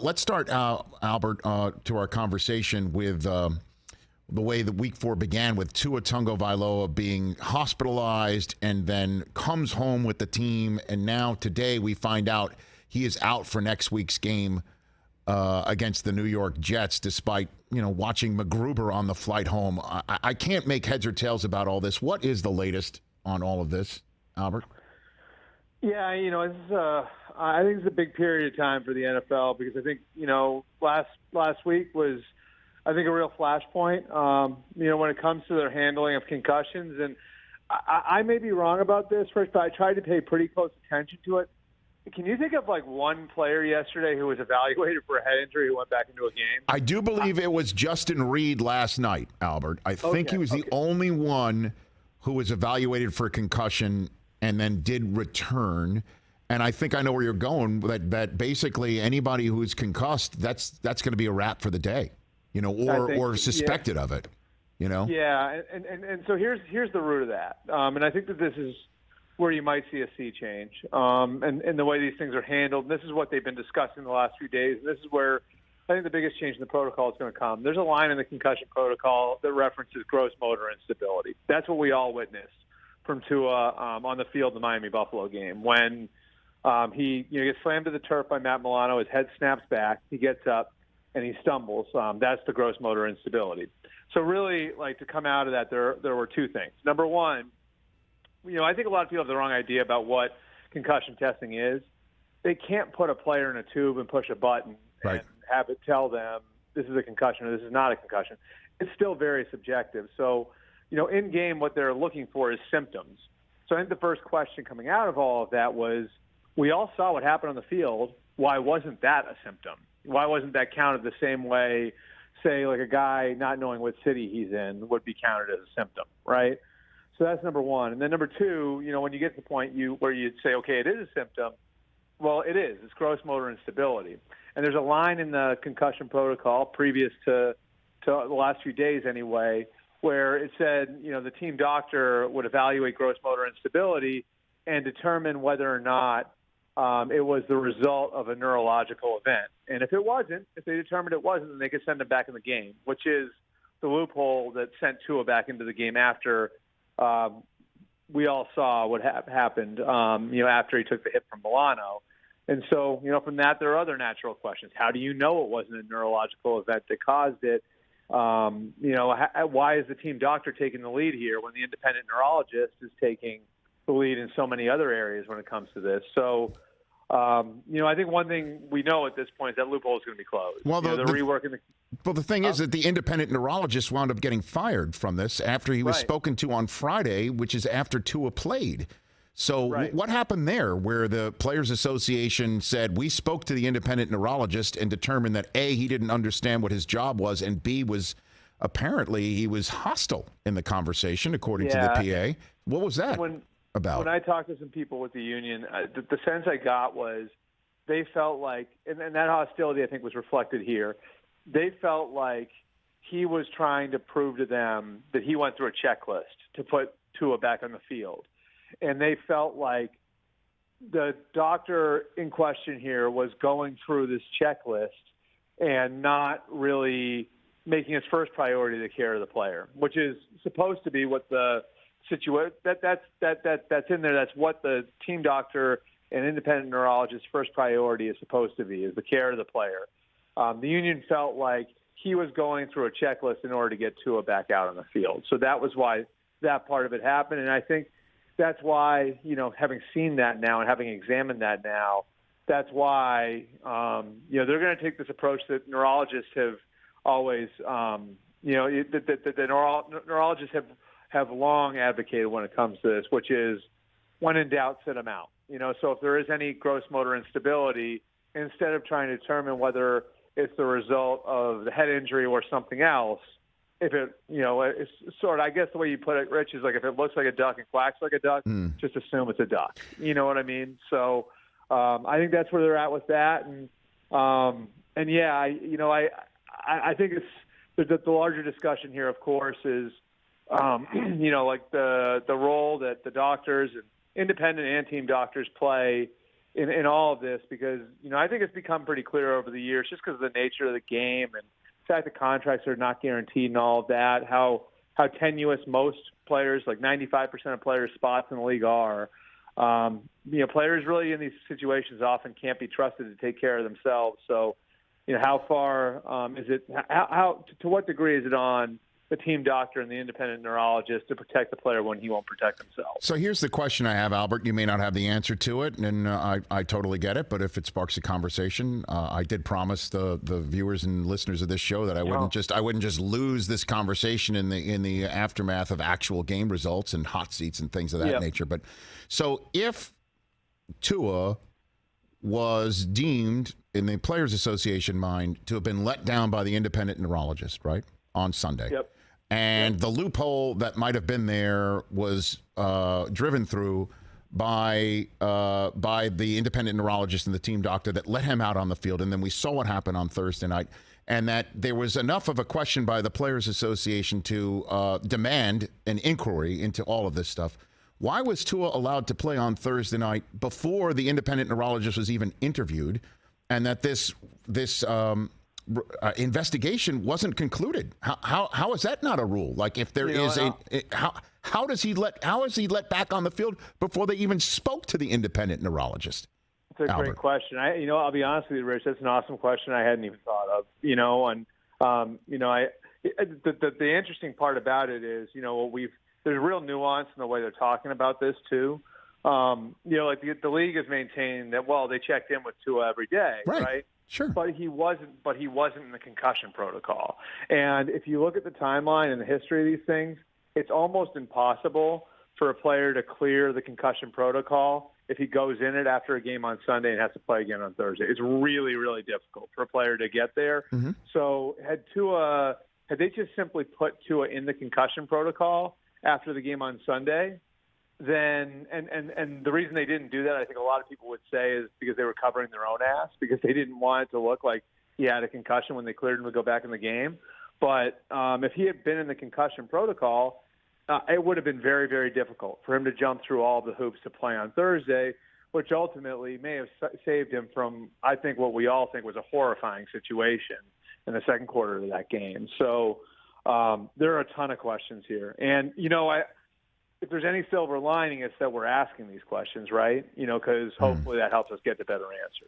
Let's start, Albert, to our conversation with the way the week 4 began with Tua Tagovailoa being hospitalized and then comes home with the team. And now today we find out he is out for next week's game against the New York Jets, despite, watching McGruber on the flight home. I can't make heads or tails about all this. What is the latest on all of this, Albert? Yeah, I think it's a big period of time for the NFL because I think, last week was, I think, a real flashpoint, when it comes to their handling of concussions. And I may be wrong about this, Rich, but I tried to pay pretty close attention to it. Can you think of, one player yesterday who was evaluated for a head injury who went back into a game? I do believe it was Justin Reed last night, Albert. I think he was the only one who was evaluated for a concussion and then did return. And I think I know where you're going, that basically anybody who's concussed, that's going to be a wrap for the day, or suspected of it, Yeah, and so here's the root of that. And I think that this is where you might see a sea change, and the way these things are handled. And this is what they've been discussing the last few days. And this is where I think the biggest change in the protocol is going to come. There's a line in the concussion protocol that references gross motor instability. That's what we all witnessed from Tua on the field in the Miami-Buffalo game when he gets slammed to the turf by Matt Milano. His head snaps back. He gets up and he stumbles. That's the gross motor instability. So really, to come out of that, there were two things. Number one, I think a lot of people have the wrong idea about what concussion testing is. They can't put a player in a tube and push a button and have it tell them this is a concussion or this is not a concussion. It's still very subjective. So, in game, what they're looking for is symptoms. So I think the first question coming out of all of that was, we all saw what happened on the field. Why wasn't that a symptom? Why wasn't that counted the same way, say, like a guy not knowing what city he's in would be counted as a symptom, right? So that's number one. And then number two, when you get to the point where you'd say, okay, it is a symptom, well, it is. It's gross motor instability. And there's a line in the concussion protocol previous to the last few days anyway, where it said, the team doctor would evaluate gross motor instability and determine whether or not it was the result of a neurological event. And if they determined it wasn't, then they could send him back in the game, which is the loophole that sent Tua back into the game after we all saw what happened, after he took the hit from Milano. And so, from that, there are other natural questions. How do you know it wasn't a neurological event that caused it? Why is the team doctor taking the lead here when the independent neurologist is taking the lead in so many other areas when it comes to this? So, I think one thing we know at this point is that loophole is going to be closed. Well, they're reworking the. Well, the thing is that the independent neurologist wound up getting fired from this after he was spoken to on Friday, which is after Tua played. So what happened there where the Players Association said, we spoke to the independent neurologist and determined that A, he didn't understand what his job was, and B, apparently he was hostile in the conversation, according to the PA. What was that about? When I talked to some people with the union, the sense I got was they felt like, and that hostility I think was reflected here, they felt like he was trying to prove to them that he went through a checklist to put Tua back on the field. And they felt like the doctor in question here was going through this checklist and not really making his first priority the care of the player, which is supposed to be what the situation that's in there. That's what the team doctor and independent neurologist's first priority is supposed to be, is the care of the player. The union felt like he was going through a checklist in order to get Tua back out on the field. So that was why that part of it happened. And I think that's why, having seen that now and having examined that now, that's why, they're going to take this approach that neurologists have always, the neurologists have long advocated when it comes to this, which is when in doubt, sit them out. So if there is any gross motor instability, instead of trying to determine whether it's the result of the head injury or something else, if it, it's sort of, I guess the way you put it, Rich, is like if it looks like a duck and quacks like a duck, just assume it's a duck. You know what I mean? So I think that's where they're at with that. And yeah, I think it's the larger discussion here, of course, is, like the role that the doctors and independent and team doctors play in all of this because, I think it's become pretty clear over the years just because of the nature of the game and the fact that contracts are not guaranteed and all of that, how tenuous most players, like 95% of players' spots in the league are. Players really in these situations often can't be trusted to take care of themselves. So, how far is it? How to what degree is it on the team doctor and the independent neurologist to protect the player when he won't protect himself? So here's the question I have, Albert. You may not have the answer to it, and I totally get it. But if it sparks a conversation, I did promise the viewers and listeners of this show that I wouldn't just lose this conversation in the aftermath of actual game results and hot seats and things of that nature. But so if Tua was deemed in the Players Association mind to have been let down by the independent neurologist, right, on Sunday. Yep. And the loophole that might have been there was driven through by the independent neurologist and the team doctor that let him out on the field. And then we saw what happened on Thursday night. And that there was enough of a question by the Players Association to demand an inquiry into all of this stuff. Why was Tua allowed to play on Thursday night before the independent neurologist was even interviewed, and that this investigation wasn't concluded? How is that not a rule? Like if there is how is he let back on the field before they even spoke to the independent neurologist? It's a great question. I'll be honest with you, Rich. That's an awesome question I hadn't even thought of. The interesting part about it is, there's real nuance in the way they're talking about this too. Like the league has maintained that, they checked in with Tua every day, right? Sure. But he wasn't in the concussion protocol. And if you look at the timeline and the history of these things, it's almost impossible for a player to clear the concussion protocol if he goes in it after a game on Sunday and has to play again on Thursday. It's really, really difficult for a player to get there. Mm-hmm. So had they just simply put Tua in the concussion protocol after the game on Sunday, then and the reason they didn't do that, I think a lot of people would say, is because they were covering their own ass, because they didn't want it to look like he had a concussion when they cleared him to go back in the game. But if he had been in the concussion protocol, it would have been very, very difficult for him to jump through all the hoops to play on Thursday, which ultimately may have saved him from, I think, what we all think was a horrifying situation in the second quarter of that game. So there are a ton of questions here. And, if there's any silver lining, it's that we're asking these questions, right? Because hopefully that helps us get to better answers.